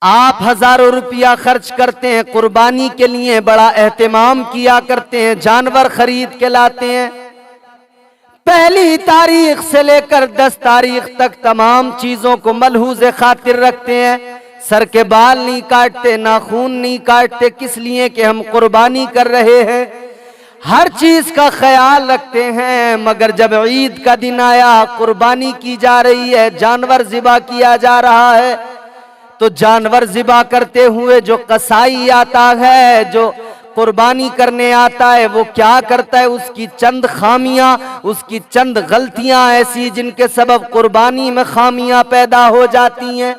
आप हजारों रुपया खर्च करते हैं कुर्बानी के लिए, बड़ा एहतमाम किया करते हैं, जानवर खरीद के लाते हैं। पहली तारीख से लेकर 10 तारीख तक तमाम चीजों को मलहूज खातिर रखते हैं। सर के बाल नहीं काटते, नाखून नहीं काटते, किस लिए कि हम कुर्बानी कर रहे हैं। हर चीज का ख्याल रखते हैं, मगर जब ईद का दिन आया, कुर्बानी की जा रही है, जानवर ज़िबा किया जा रहा है, तो जानवर ज़िबा करते हुए जो कसाई आता है, जो कुर्बानी करने आता है, वो क्या करता है, उसकी चंद खामियां, उसकी चंद गलतियां ऐसी जिनके सबब कुर्बानी में खामियां पैदा हो जाती हैं,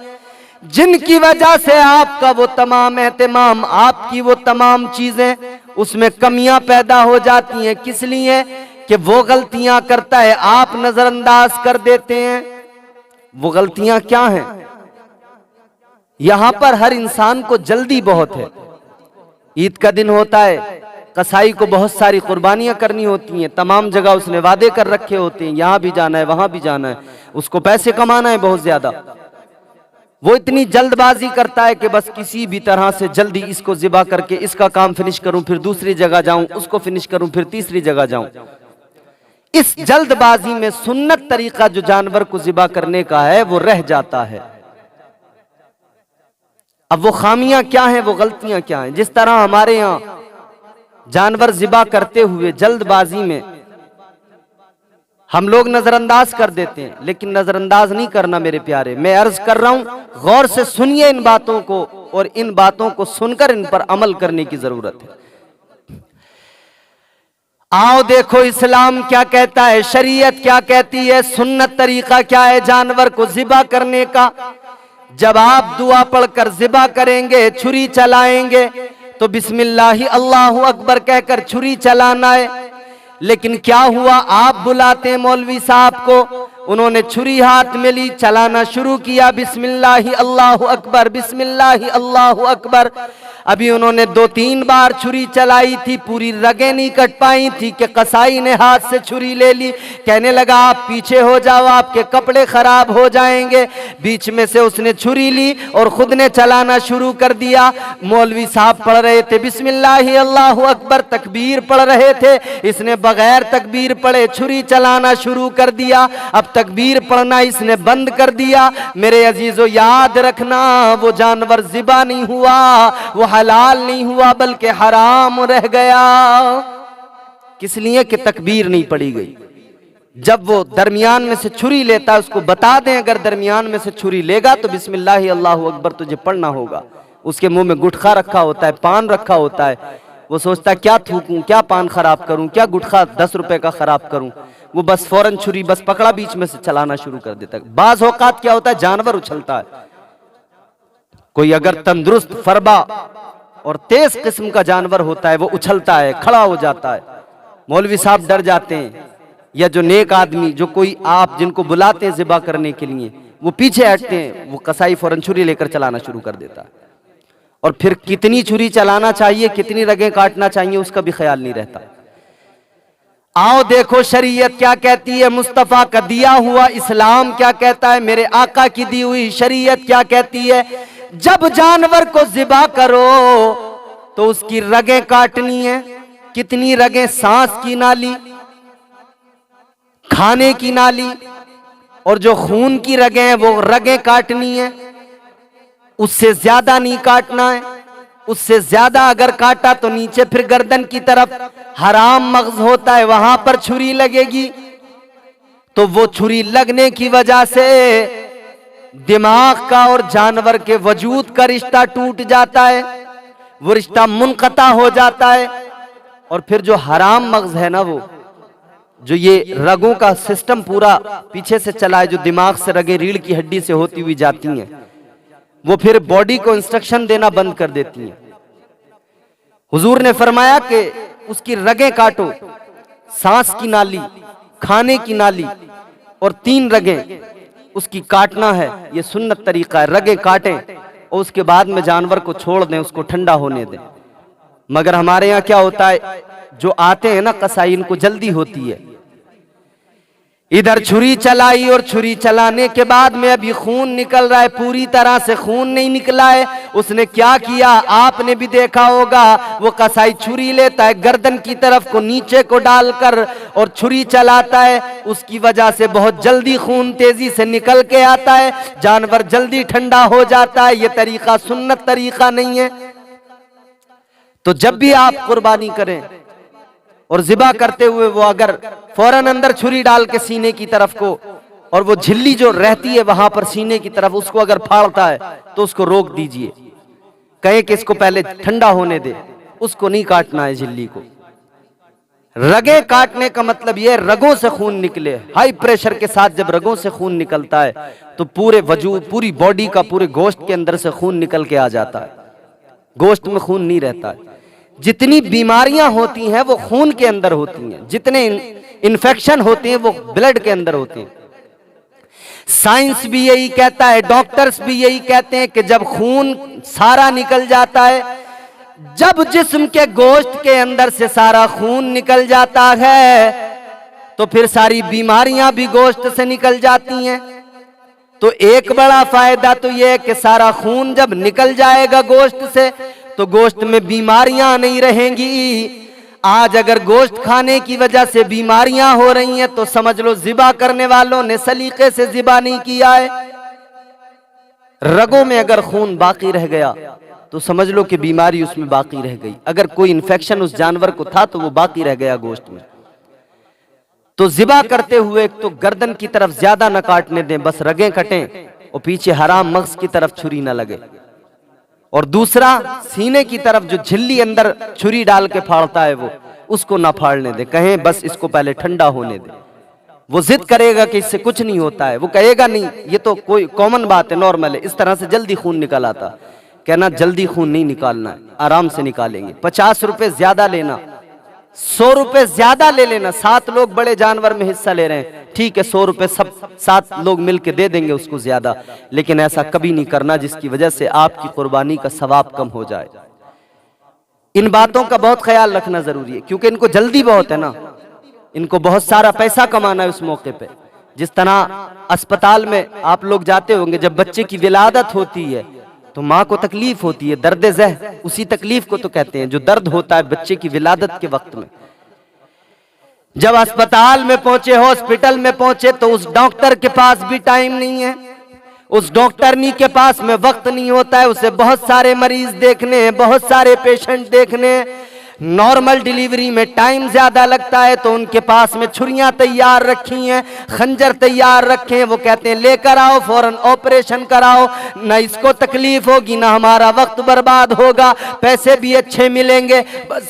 जिनकी वजह से आपका वो तमाम एहतमाम, आपकी वो तमाम चीजें, उसमें कमियां पैदा हो जाती हैं। किस लिए कि वो गलतियां करता है, आप नजरअंदाज कर देते हैं। वो गलतियां क्या हैं? यहां पर हर इंसान को जल्दी बहुत है। ईद का दिन होता है, कसाई को बहुत सारी कुर्बानियां करनी होती हैं, तमाम जगह उसने वादे कर रखे होते हैं, यहां भी जाना है, वहां भी जाना है, उसको पैसे कमाना है बहुत ज्यादा। वो इतनी जल्दबाजी करता है कि बस किसी भी तरह से जल्दी इसको ज़िबा करके इसका काम फिनिश करूं, फिर दूसरी जगह जाऊं, उसको फिनिश करूं, फिर तीसरी जगह जाऊं। इस जल्दबाजी में सुन्नत तरीका जो जानवर को ज़िबा करने का है वो रह जाता है। अब वो खामियां क्या हैं, वो गलतियां क्या हैं? जिस तरह हमारे यहां जानवर ज़िबा करते हुए जल्दबाजी में हम लोग नजरअंदाज कर देते हैं, लेकिन नजरअंदाज नहीं करना मेरे प्यारे। मैं अर्ज कर रहा हूं, गौर से सुनिए इन बातों को, और इन बातों को सुनकर इन पर अमल करने की जरूरत है। आओ देखो इस्लाम क्या कहता है, शरीयत क्या कहती है, सुन्नत तरीका क्या है जानवर को ज़िबा करने का। जब आप दुआ पढ़कर ज़िबा करेंगे, छुरी चलाएंगे, तो बिस्मिल्लाहि अल्लाहु अकबर कहकर छुरी चलाना है। लेकिन क्या हुआ, आप बुलाते हैं मौलवी साहब को, उन्होंने छुरी हाथ में ली, चलाना शुरू किया, बिस्मिल्लाहि अल्लाहु अकबर, बिस्मिल्लाहि अल्लाहु अकबर। अभी उन्होंने 2-3 बार छुरी चलाई थी, पूरी रगें नहीं कट पाई थी कि कसाई ने हाथ से छुरी ले ली। कहने लगा आप पीछे हो जाओ, आपके कपड़े खराब हो जाएंगे। बीच में से उसने छुरी ली और खुद ने चलाना शुरू कर दिया। मौलवी साहब पढ़ रहे थे बिस्मिल्लाहि अल्लाहु अकबर, तकबीर पढ़ रहे थे, इसने बगैर तकबीर पढ़े छुरी चलाना शुरू कर दिया। अब तकबीर पढ़ना इसने बंद कर दिया। मेरे अजीजों याद रखना, वो जानवर ज़िबा नहीं हुआ, वो हलाल नहीं हुआ, बल्कि हराम रह गया। किस लिए कि तकबीर नहीं पड़ी गई। जब वो दरमियान में से छुरी लेता है, उसको बता दें अगर दरमियान में से छुरी लेगा तो बिस्मिल्लाहि अल्लाहु अकबर तुझे पढ़ना होगा। उसके मुंह में गुटखा रखा होता है, पान रखा होता है, वो सोचता है क्या थूकूं, क्या पान खराब करूं, क्या गुटखा 10 रुपए का खराब करूं। वो बस फौरन छुरी बस पकड़ा, बीच में से चलाना शुरू कर देता है। बाज औकात क्या होता है, जानवर उछलता है। कोई अगर तंदुरुस्त, फरबा और तेज किस्म का जानवर होता है, वो उछलता है, खड़ा हो जाता है, मौलवी साहब डर जाते हैं, या जो नेक आदमी, जो कोई आप जिनको बुलाते हैं ज़िबा करने के लिए, वो पीछे हटते हैं। वो कसाई फौरन छुरी लेकर चलाना शुरू कर देता है, और फिर कितनी छुरी चलाना चाहिए, कितनी रगें काटना चाहिए, उसका भी ख्याल नहीं रहता। आओ देखो शरीयत क्या कहती है, मुस्तफ़ा का दिया हुआ इस्लाम क्या कहता है, मेरे आका की दी हुई शरीयत क्या कहती है। जब जानवर को ज़िबा करो तो उसकी रगें काटनी है। कितनी रगें? सांस की नाली, खाने की नाली, और जो खून की रगें हैं वो रगें काटनी है। उससे ज्यादा नहीं काटना है। उससे ज्यादा अगर काटा तो नीचे फिर गर्दन की तरफ हराम मग़ज़ होता है, वहां पर छुरी लगेगी। तो वो छुरी लगने की वजह से दिमाग का और जानवर के वजूद का रिश्ता टूट जाता है, वो रिश्ता मुनक़ता हो जाता है। और फिर जो हराम मग़ज़ है ना, वो जो ये रगों का सिस्टम पूरा पीछे से चला है, जो दिमाग से रगें रीढ़ की हड्डी से होती हुई जाती हैं, वो फिर बॉडी को इंस्ट्रक्शन देना बंद कर देती हैं। हुजूर ने फरमाया कि उसकी रगें काटो, सांस की नाली, खाने की नाली और 3 रगें उसकी काटना है। ये सुन्नत तरीका है। रगें काटें और उसके बाद में जानवर को छोड़ दें, उसको ठंडा होने दें। मगर हमारे यहाँ क्या होता है, जो आते हैं ना कसाई, इनको जल्दी होती है, इधर छुरी चलाई और छुरी चलाने के बाद में अभी खून निकल रहा है, पूरी तरह से खून नहीं निकला है। उसने क्या किया आपने भी देखा होगा, वो कसाई छुरी लेता है, गर्दन की तरफ को नीचे को डालकर और छुरी चलाता है। उसकी वजह से बहुत जल्दी खून तेजी से निकल के आता है, जानवर जल्दी ठंडा हो जाता है। ये तरीका सुन्नत तरीका नहीं है। तो जब भी आप कुर्बानी करें और ज़िबा करते हुए वो अगर फौरन अंदर छुरी डाल के सीने की तरफ को और वो झिल्ली जो रहती है वहां पर सीने की तरफ उसको अगर फाड़ता है तो उसको रोक दीजिए, कहें कि इसको पहले ठंडा होने दे, उसको नहीं काटना है झिल्ली को। रगें काटने का मतलब यह रगों से खून निकले, हाई प्रेशर के साथ जब रगों से खून निकलता है तो पूरे वजूद पूरी बॉडी का पूरे गोश्त के अंदर से खून निकल के आ जाता है, गोश्त में खून नहीं रहता है। जितनी बीमारियां होती हैं वो खून के अंदर होती हैं, जितने इन्फेक्शन होते हैं वो ब्लड के अंदर होते हैं। साइंस भी यही कहता है, डॉक्टर्स भी यही कहते हैं कि जब खून सारा निकल जाता है, जब जिस्म के गोश्त के अंदर से सारा खून निकल जाता है तो फिर सारी बीमारियां भी गोश्त से निकल जाती हैं। तो एक बड़ा फायदा तो यह है कि सारा खून जब निकल जाएगा गोश्त से तो गोश्त में बीमारियां नहीं रहेंगी। आज अगर गोश्त खाने की वजह से बीमारियां हो रही हैं तो समझ लो ज़िबा करने वालों ने सलीके से ज़िबा नहीं किया है। रगों में अगर खून बाकी रह गया तो समझ लो कि बीमारी उसमें बाकी रह गई। अगर कोई इन्फेक्शन उस जानवर को था तो वो बाकी रह गया गोश्त में। तो ज़िबा करते हुए एक तो गर्दन की तरफ ज्यादा न काटने दें, बस रगें कटें और पीछे हराम मग़ज़ की तरफ छुरी न लगे। और दूसरा सीने की तरफ जो झिल्ली अंदर छुरी डाल के फाड़ता है वो उसको ना फाड़ने दे, कहें बस इसको पहले ठंडा होने दे। वो जिद करेगा कि इससे कुछ नहीं होता है, वो कहेगा नहीं ये तो कोई कॉमन बात है, नॉर्मल है, इस तरह से जल्दी खून निकल आता। कहना जल्दी खून नहीं निकालना है, आराम से निकालेंगे। 50 रुपए ज्यादा लेना, 100 रुपए ज्यादा ले लेना। 7 लोग बड़े जानवर में हिस्सा ले रहे हैं, ठीक है 100 रुपए सब 7 लोग मिलके दे देंगे उसको ज्यादा, लेकिन ऐसा कभी नहीं करना जिसकी वजह से आपकी कुर्बानी का सवाब कम हो जाए। इन बातों का बहुत ख्याल रखना जरूरी है क्योंकि इनको जल्दी बहुत है ना, इनको बहुत सारा पैसा कमाना है उस मौके पे। जिस तरह अस्पताल में आप लोग जाते होंगे, जब बच्चे की विलादत होती है तो माँ को तकलीफ होती है, दर्द ज़ह, उसी तकलीफ को तो कहते हैं जो दर्द होता है बच्चे की विलादत के वक्त में। जब अस्पताल में पहुंचे, हॉस्पिटल में पहुंचे तो उस डॉक्टर के पास भी टाइम नहीं है, उस डॉक्टरनी के पास में वक्त नहीं होता है, उसे बहुत सारे मरीज देखने हैं, बहुत सारे पेशेंट देखने हैं। नॉर्मल डिलीवरी में टाइम ज्यादा लगता है तो उनके पास में छुरियां तैयार रखी हैं, खंजर तैयार रखे हैं। वो कहते हैं लेकर आओ, फौरन ऑपरेशन कराओ, ना इसको तकलीफ होगी ना हमारा वक्त बर्बाद होगा, पैसे भी अच्छे मिलेंगे।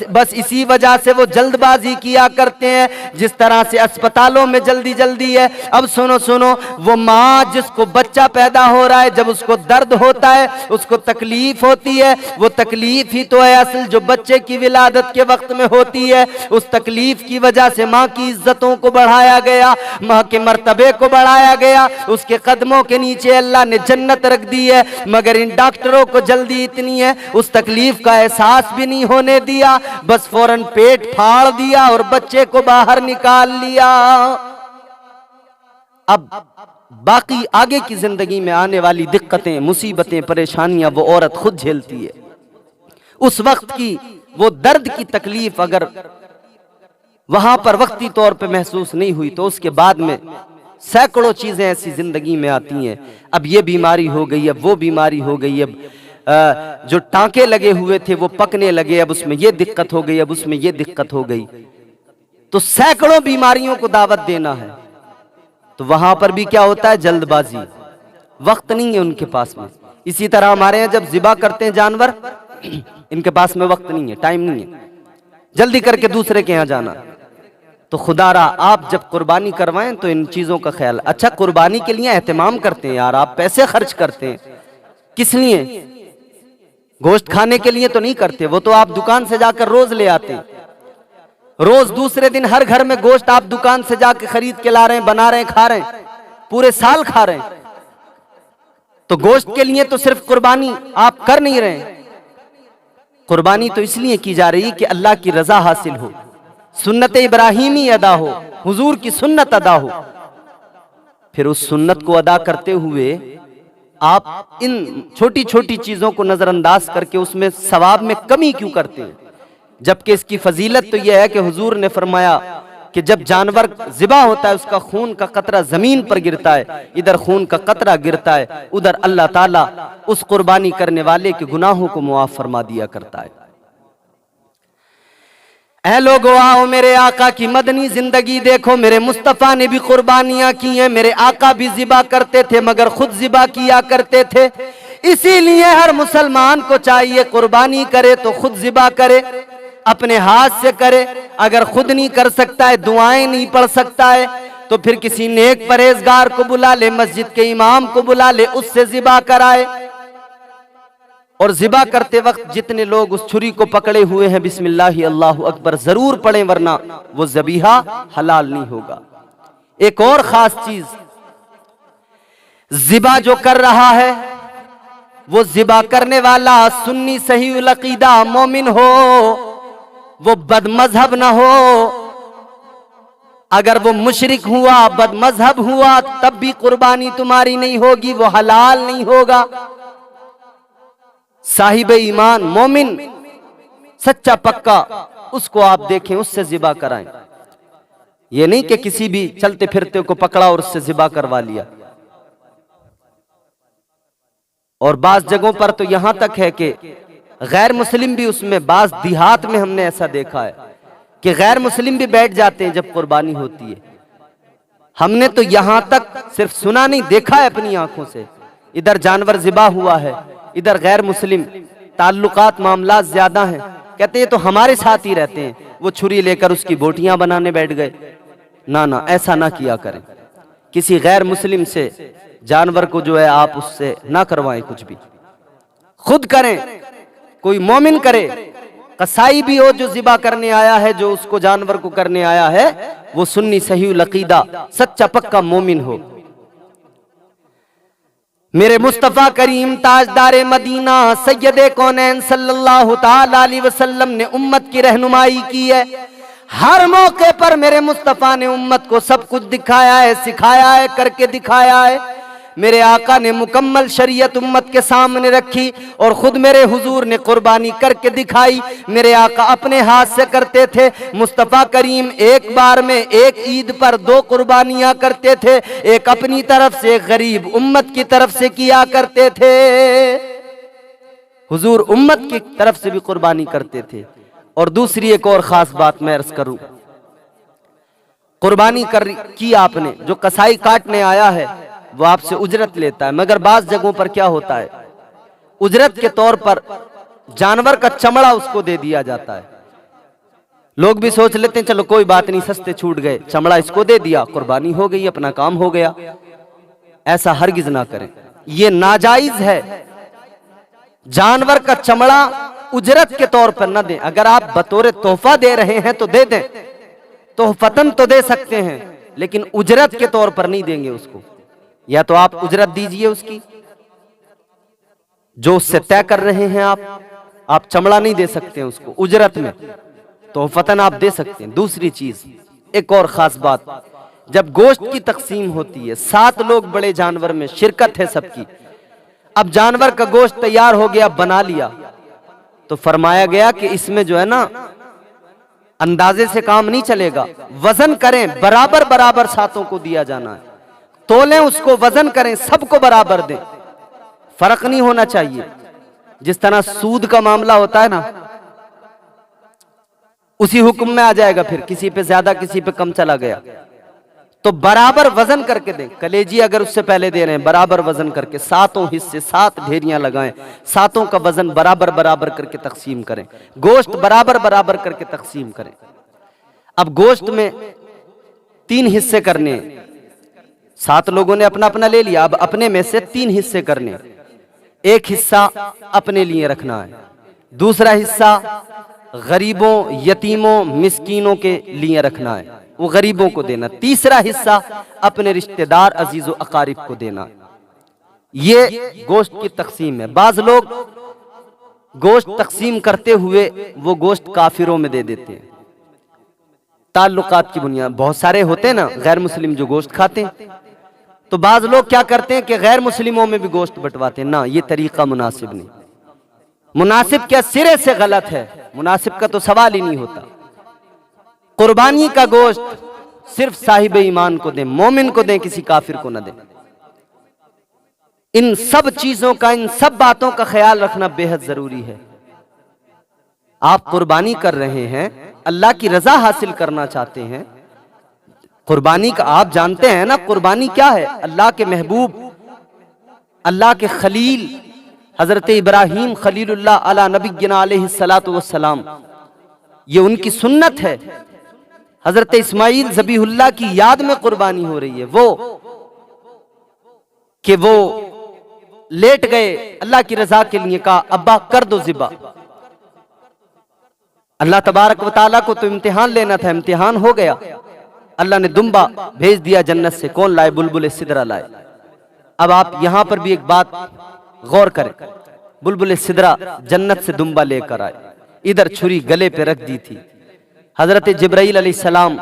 बस इसी वजह से वो जल्दबाजी किया करते हैं, जिस तरह से अस्पतालों में जल्दी जल्दी है। अब सुनो सुनो, वो माँ जिसको बच्चा पैदा हो रहा है, जब उसको दर्द होता है, उसको तकलीफ होती है, वो तकलीफ ही तो है असल जो बच्चे की विलादत के वक्त में होती है। उस तकलीफ की वजह से माँ की इज्जतों को बढ़ाया गया, माँ के मर्तबे को बढ़ाया गया, उसके कदमों के नीचे अल्लाह ने जन्नत रख दी है। मगर इन डॉक्टरों को जल्दी इतनी है, उस तकलीफ का एहसास भी नहीं होने दिया, बस फौरन पेट फाड़ दिया और बच्चे को बाहर निकाल लिया। अब बाकी आगे की जिंदगी में आने वाली दिक्कतें, मुसीबतें, परेशानियां वो औरत खुद झेलती है। उस वक्त की वो दर्द की तकलीफ अगर वहां पर वक्ती तौर पे महसूस नहीं हुई तो उसके बाद में सैकड़ों चीजें ऐसी जिंदगी में आती हैं। अब ये बीमारी हो गई, अब वो बीमारी हो गई, अब जो टांके लगे हुए थे वो पकने लगे, अब उसमें ये दिक्कत हो गई, अब उसमें ये दिक्कत हो गई। तो सैकड़ों बीमारियों को दावत देना है, तो वहां पर भी क्या होता है, जल्दबाजी, वक्त नहीं है उनके पास में। इसी तरह हमारे यहाँ जब ज़िबा करते हैं जानवर, इनके पास में वक्त नहीं है, टाइम नहीं है, जल्दी करके दूसरे के यहाँ जाना। तो खुदारा आप जब कुर्बानी करवाएं तो इन चीजों का ख्याल। अच्छा, कुर्बानी के लिए एहतमाम करते हैं यार, आप पैसे खर्च करते हैं, किस लिए? गोश्त खाने के लिए तो नहीं करते, वो तो आप दुकान से जाकर रोज ले आते हैं, रोज दूसरे दिन हर घर में गोश्त आप दुकान से जाकर खरीद के ला रहे हैं, बना रहे हैं, खा रहे हैं, पूरे साल खा रहे हैं। तो गोश्त के लिए तो सिर्फ कुर्बानी आप कर नहीं रहे हैं, कुर्बानी तो इसलिए की जा रही है कि अल्लाह की रजा हासिल हो, सुन्नत इब्राहीमी अदा हो, हुजूर की सुन्नत अदा हो। फिर उस सुन्नत को अदा करते हुए आप इन छोटी छोटी चीजों को नजरअंदाज करके उसमें सवाब में कमी क्यों करते हैं? जबकि इसकी फजीलत तो यह है कि हुजूर ने फरमाया कि जब जानवर ज़िबा होता है उसका खून का कतरा जमीन पर गिरता है, इधर खून का कतरा गिरता है, उधर अल्लाह ताला उस कुर्बानी करने वाले के गुनाहों को मुआफ फरमा दिया करता है। ऐ लोगो आओ मेरे आका की मदनी जिंदगी देखो, मेरे मुस्तफ़ा ने भी कुर्बानियां की हैं, मेरे आका भी ज़िबा करते थे मगर खुद ज़िबा किया करते थे। इसीलिए हर मुसलमान को चाहिए कुर्बानी करे तो खुद ज़िबा करे, अपने हाथ से करे। अगर खुद नहीं कर सकता है, दुआएं नहीं पढ़ सकता है, तो फिर किसी नेक परहेजगार को बुला ले, मस्जिद के इमाम को बुला ले, उससे ज़िबा कराए। और ज़िबा करते वक्त जितने लोग उस छुरी को पकड़े हुए हैं बिस्मिल्लाह अल्लाहु अकबर जरूर पढ़ें, वरना वो ज़बीहा हलाल नहीं होगा। एक और खास चीज, ज़िबा जो कर रहा है वो ज़िबा करने वाला सुन्नी सही अकीदा मोमिन हो, वो बदमजहब ना हो। अगर वो मुशरिक हुआ, बदमजहब हुआ, तब भी कुर्बानी तुम्हारी नहीं होगी, वो हलाल नहीं होगा। साहिब ईमान मोमिन सच्चा पक्का उसको आप देखें, उससे ज़िबा कराएं। ये नहीं कि किसी भी चलते फिरते को पकड़ा और उससे ज़िबा करवा लिया। और बाज जगहों पर तो यहां तक है कि गैर मुस्लिम भी उसमें, बाज देहात में हमने ऐसा देखा है कि गैर मुस्लिम भी बैठ जाते हैं जब कुर्बानी होती है। हमने तो यहां तक सिर्फ सुना नहीं, देखा है अपनी आंखों से। इधर जानवर ज़िबा हुआ है, इधर गैर मुस्लिम ताल्लुकात मामला ज्यादा हैं, कहते हैं तो हमारे साथ ही रहते हैं, वो छुरी लेकर उसकी बोटियां बनाने बैठ गए। ना ना, ऐसा ना किया करें। किसी गैर मुस्लिम से जानवर को जो है आप उससे ना करवाएं, कुछ भी खुद करें, कोई मोमिन करे। कसाई भी हो जो ज़िबा करने आया है, जो उसको जानवर को करने आया है, वो सुन्नी सही अकीदा सच्चा पक्का मोमिन हो। मेरे मुस्तफ़ा करीम ताजदारे मदीना सैयदे कौनैन सल्लल्लाहु ताला अलैहि वसल्लम ने उम्मत की रहनुमाई की है। हर मौके पर मेरे मुस्तफ़ा ने उम्मत को सब कुछ दिखाया है, सिखाया है, करके दिखाया है। मेरे आका ने मुकम्मल शरीयत उम्मत के सामने रखी और खुद मेरे हुजूर ने कुर्बानी करके दिखाई। मेरे आका अपने हाथ से करते थे। मुस्तफ़ा करीम एक बार में एक ईद पर 2 कुर्बानियां करते थे, एक अपनी तरफ से, एक गरीब उम्मत की तरफ से किया करते थे। हुजूर उम्मत की तरफ से भी कुर्बानी करते थे। और दूसरी एक और खास बात मैं अर्ज करूं, कुर्बानी की आपने, जो कसाई काटने आया है वो आपसे उजरत लेता है, मगर बाज जगहों पर क्या होता है, उजरत के तौर पर जानवर का चमड़ा उसको दे दिया जाता है। लोग भी सोच लेते हैं चलो कोई बात नहीं, सस्ते छूट गए, चमड़ा इसको दे दिया, कुर्बानी हो गई, अपना काम हो गया। ऐसा हरगिज ना करें, ये नाजायज है। जानवर का चमड़ा उजरत के तौर पर न दें। अगर आप बतौर तोहफा दे रहे हैं तो दे दें, तोहफतन तो दे सकते हैं, लेकिन उजरत के तौर पर नहीं देंगे उसको। या तो आप उजरत दीजिए उसकी जो उससे तय कर रहे हैं आप चमड़ा नहीं दे सकते हैं उसको उजरत में, तोहफतन आप दे सकते हैं। दूसरी चीज, एक और खास बात, जब गोश्त की तकसीम होती है, 7 लोग बड़े जानवर में शिरकत है सबकी। अब जानवर का गोश्त तैयार हो गया, बना लिया, तो फरमाया गया कि इसमें जो है ना अंदाजे से काम नहीं चलेगा, वजन करें, बराबर बराबर सातों को दिया जाना है। तोलें उसको, वजन करें, सबको बराबर दें, फर्क नहीं होना चाहिए। जिस तरह सूद का मामला होता है ना, उसी हुक्म में आ जाएगा। फिर किसी पे ज्यादा किसी पे कम चला गया तो बराबर वजन करके दें। कलेजी अगर उससे पहले दे रहे हैं, बराबर वजन करके 7 हिस्से, 7 ढेरियां लगाएं, 7 का वजन बराबर बराबर करके तकसीम करें, गोश्त बराबर बराबर करके तकसीम करें। अब गोश्त में 3 हिस्से करने, 7 लोगों ने अपना अपना ले लिया, अब अपने में से 3 हिस्से करने। एक हिस्सा अपने लिए रखना है, दूसरा हिस्सा गरीबों, यतीमों, मिस्कीनों के लिए रखना है, वो गरीबों को देना। तीसरा हिस्सा अपने रिश्तेदार, अजीजो अकारिब को देना। ये गोश्त की तकसीम है। बाज लोग गोश्त तकसीम करते हुए वो गोश्त काफिरों में दे देते हैं, ताल्लुकात की बुनियाद। बहुत सारे होते हैं ना गैर मुस्लिम जो गोश्त खाते हैं, तो बाज लोग क्या करते हैं कि गैर मुस्लिमों में भी गोश्त बंटवाते हैं। ना, ये तरीका मुनासिब नहीं। मुनासिब क्या, सिरे से गलत है। मुनासिब का तो सवाल ही नहीं होता। कुर्बानी का गोश्त सिर्फ साहिब ईमान को दें, मोमिन को दें, किसी काफिर को न दें। इन सब चीजों का, इन सब बातों का ख्याल रखना बेहद जरूरी है। आप कुर्बानी कर रहे हैं, अल्लाह की रजा हासिल करना चाहते हैं। कुर्बानी का आप जानते हैं ना, कुर्बानी क्या है? अल्लाह के महबूब, अल्लाह के खलील हजरत इब्राहीम खलीलुल्लाह अला नबीना अलैहिस्सलातु वस्सलाम, ये उनकी सुन्नत है। हजरत इस्माइल ज़बीहुल्लाह की याद में कुर्बानी हो रही है। वो लेट गए, अल्लाह की रजा के लिए कहा अब्बा कर दो ज़िबा। अल्लाह तबारक व तआला को तो इम्तिहान लेना था, इम्तिहान हो गया। अल्लाह ने दुम्बा भेज दिया जन्नत से। कौन लाए? बुलबुल सिदरा लाए। अब आप यहां पर भी एक बात गौर करें, बुलबुल सिदरा जन्नत से दुम्बा लेकर आए, इधर छुरी गले पे रख दी थी। हजरत जिब्राइल अलैहिस्सलाम,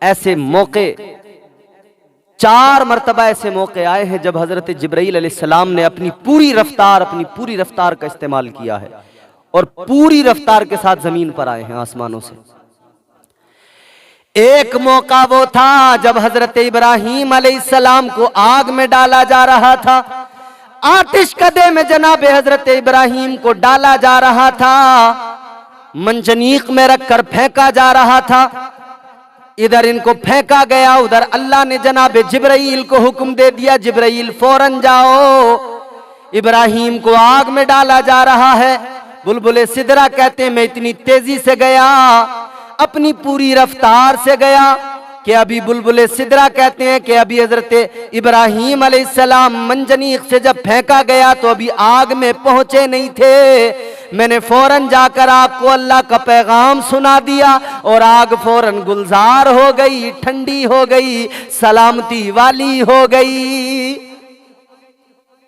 ऐसे मौके 4 मरतबा ऐसे मौके आए हैं जब हजरत जिब्राइल अलैहिस्सलाम ने अपनी पूरी रफ्तार का इस्तेमाल किया है और पूरी रफ्तार के साथ जमीन पर आए हैं, आसमानों से। एक मौका वो था जब हजरत इब्राहीम अलैहिस्सलाम को आग में डाला जा रहा था। आतिश कदे में जनाब हजरत इब्राहीम को डाला जा रहा था, मंजनीक में रखकर फेंका जा रहा था। इधर इनको फेंका गया, उधर अल्लाह ने जनाब जिब्राइल को हुक्म दे दिया, जिब्राइल फौरन जाओ, इब्राहीम को आग में डाला जा रहा है। बुलबुल सिदरा कहते हैं मैं इतनी तेजी से गया, अपनी पूरी रफ्तार से गया कि अभी बुलबुल सिदरा कहते हैं कि अभी हजरत इब्राहीम अलैहिस्सलाम मंजनीक से जब फेंका गया तो अभी आग में पहुंचे नहीं थे। मैंने फौरन जाकर आपको अल्लाह का पैगाम सुना दिया और आग फौरन गुलजार हो गई, ठंडी हो गई, सलामती वाली हो गई।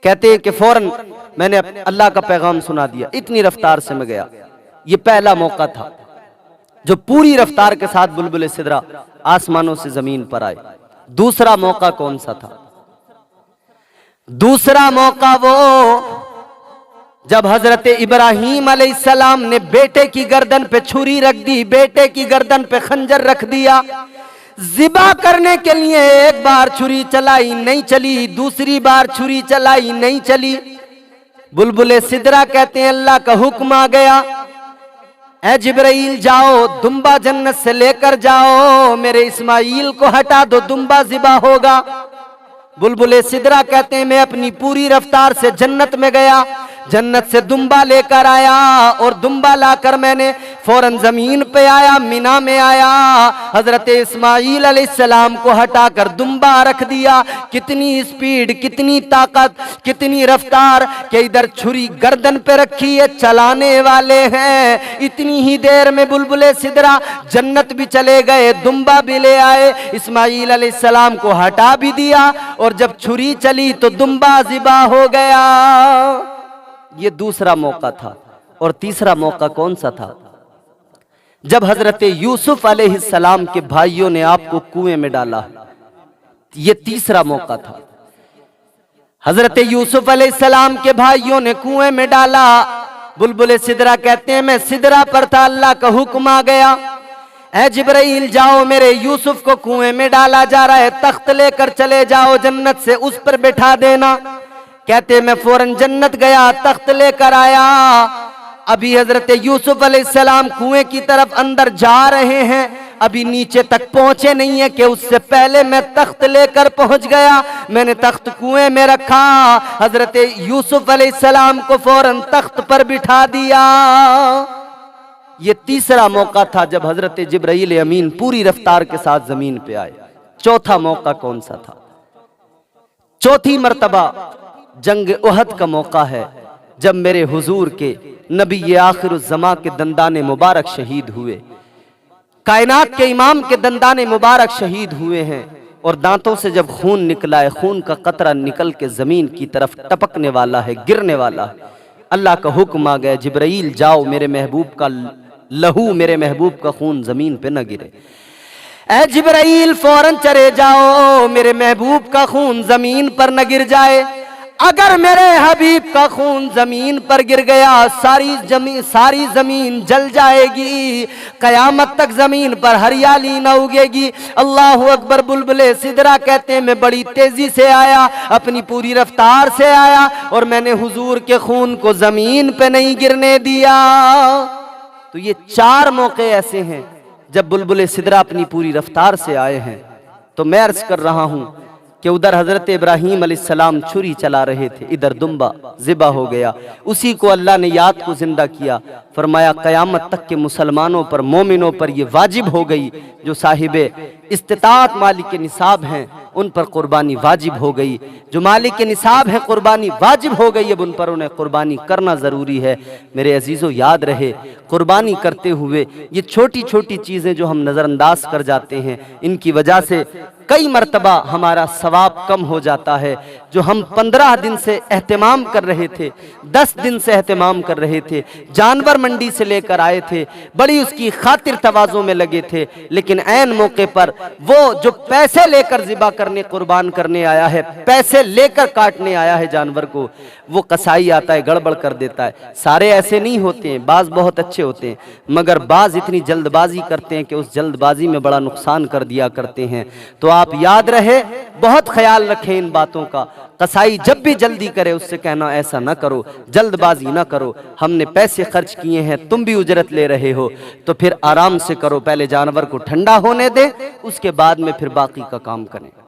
कहते हैं कि फौरन मैंने अल्लाह का पैगाम सुना दिया, इतनी रफ्तार से मैं गया। ये पहला मौका था जो पूरी रफ्तार के साथ बुलबुल सिदरा आसमानों से जमीन पर आए। दूसरा मौका कौन सा था? दूसरा मौका वो जब हजरत इब्राहीम अलैहिस्सलाम ने बेटे की गर्दन पे छुरी रख दी, बेटे की गर्दन पे खंजर रख दिया। ज़िबा करने के लिए एक बार छुरी चलाई, नहीं चली, दूसरी बार छुरी चलाई, नहीं चली। बुलबुल सिदरा कहते हैं अल्लाह का हुक्म आ गया, ऐ जिब्राइल जाओ, दुम्बा जन्नत से लेकर जाओ, मेरे इस्माइल को हटा दो, दुम्बा ज़िबा होगा। बुलबुल सिदरा कहते हैं मैं अपनी पूरी रफ्तार से जन्नत में गया, जन्नत से दुम्बा लेकर आया और दुम्बा लाकर मैंने फौरन जमीन पे आया, मिना में आया, हजरत इस्माइल अलैहिस्सलाम को हटाकर दुम्बा रख दिया। कितनी स्पीड, कितनी ताकत, कितनी रफ्तार कि इधर छुरी गर्दन पे रखी है, चलाने वाले हैं। इतनी ही देर में बुलबुल सिदरा जन्नत भी चले गए, दुम्बा भी ले आए, इस्माइल अलैहिस्सलाम को हटा भी दिया और जब छुरी चली तो दुम्बा ज़िबा हो गया। ये दूसरा मौका था। और तीसरा मौका कौन सा था? जब हजरत यूसुफ अलैहिस्सलाम के भाइयों ने आपको कुएं में डाला, ये तीसरा मौका था। हजरत यूसुफ अलैहिस्सलाम के भाइयों ने कुएं में डाला। बुलबुल सिदरा कहते हैं मैं सिदरा पर था, अल्लाह का हुक्म आ गया, ऐ जिब्राइल जाओ, मेरे यूसुफ को कुएं में डाला जा रहा है, तख्त लेकर चले जाओ जन्नत से, उस पर बिठा देना। कहते मैं फौरन जन्नत गया, तख्त लेकर आया। अभी हजरत यूसुफ अलैहिस्सलाम कुएं की तरफ अंदर जा रहे हैं, अभी नीचे तक पहुंचे नहीं है कि उससे पहले मैं तख्त लेकर पहुंच गया। मैंने तख्त कुएं में रखा, हजरत यूसुफ अलैहिस्सलाम को फौरन तख्त पर बिठा दिया। ये तीसरा मौका था जब हजरत जिब्राइल अमीन पूरी रफ्तार के साथ जमीन पे आए। चौथा मौका कौन सा था? चौथी मर्तबा जंग उहद का मौका है जब मेरे हुजूर के नबी आखिरुज़्ज़मा के दंदाने मुबारक शहीद हुए, कायनात के इमाम के दंदाने मुबारक शहीद हुए हैं और दांतों से जब खून निकला है, खून का कतरा निकल के जमीन की तरफ टपकने वाला है, गिरने वाला है। अल्लाह का हुक्म आ गया, जिब्राइल जाओ, मेरे महबूब का लहू, मेरे महबूब का खून जमीन पे न गिरे। ऐ जिब्राइल फौरन चले जाओ, मेरे महबूब का खून जमीन पर न गिर जाए। अगर मेरे हबीब का खून जमीन पर गिर गया सारी जमीन जल जाएगी, कयामत तक जमीन पर हरियाली न उगेगी। अल्लाह अकबर। बुलबुले सिदरा कहते हैं मैं बड़ी तेजी से आया, अपनी पूरी रफ्तार से आया और मैंने हुजूर के खून को जमीन पे नहीं गिरने दिया। तो ये 4 मौके ऐसे हैं जब बुलबुले सिदरा अपनी पूरी रफ्तार से आए हैं। तो मैं अर्ज कर रहा हूं कि उधर हजरत इब्राहीम अलैहिस्सलाम छुरी चला रहे थे, इधर दुम्बा ज़िबा हो गया। उसी को अल्लाह ने याद को जिंदा किया, फरमाया क़यामत तक के मुसलमानों पर, मोमिनों पर ये वाजिब हो गई, जो साहिबे इस्तिताअत मालिक निसाब हैं उन पर कुर्बानी वाजिब हो गई। जो मालिक निसाब है कुर्बानी वाजिब हो गई, अब उन पर उन्हें कुर्बानी करना ज़रूरी है। मेरे अजीज़ों, याद रहे कुर्बानी करते हुए ये छोटी छोटी चीज़ें जो हम नज़रअंदाज कर जाते हैं, इनकी वजह से कई मर्तबा हमारा सवाब कम हो जाता है। जो हम 15 दिन से एहतमाम कर रहे थे, 10 दिन से एहतमाम कर रहे थे, जानवर मंडी से लेकर आए थे, बड़ी उसकी खातिर तवाज़ो में लगे थे, लेकिन ऐन मौके पर वो जो पैसे लेकर ज़िबा करने, कुर्बान करने आया है, पैसे लेकर काटने आया है जानवर को, वो कसाई आता है गड़बड़ कर देता है। सारे ऐसे नहीं होते हैं, बाज़ बहुत अच्छे होते हैं, मगर बाज़ इतनी जल्दबाजी करते हैं कि उस जल्दबाजी में बड़ा नुकसान कर दिया करते हैं। तो आप याद रहे, बहुत ख्याल रखें इन बातों का। कसाई जब भी जल्दी करे उससे कहना ऐसा ना करो, जल्दबाजी ना करो, हमने पैसे खर्च किए हैं, तुम भी उजरत ले रहे हो, तो फिर आराम से करो, पहले जानवर को ठंडा होने दे, उसके बाद में फिर बाकी का काम करें।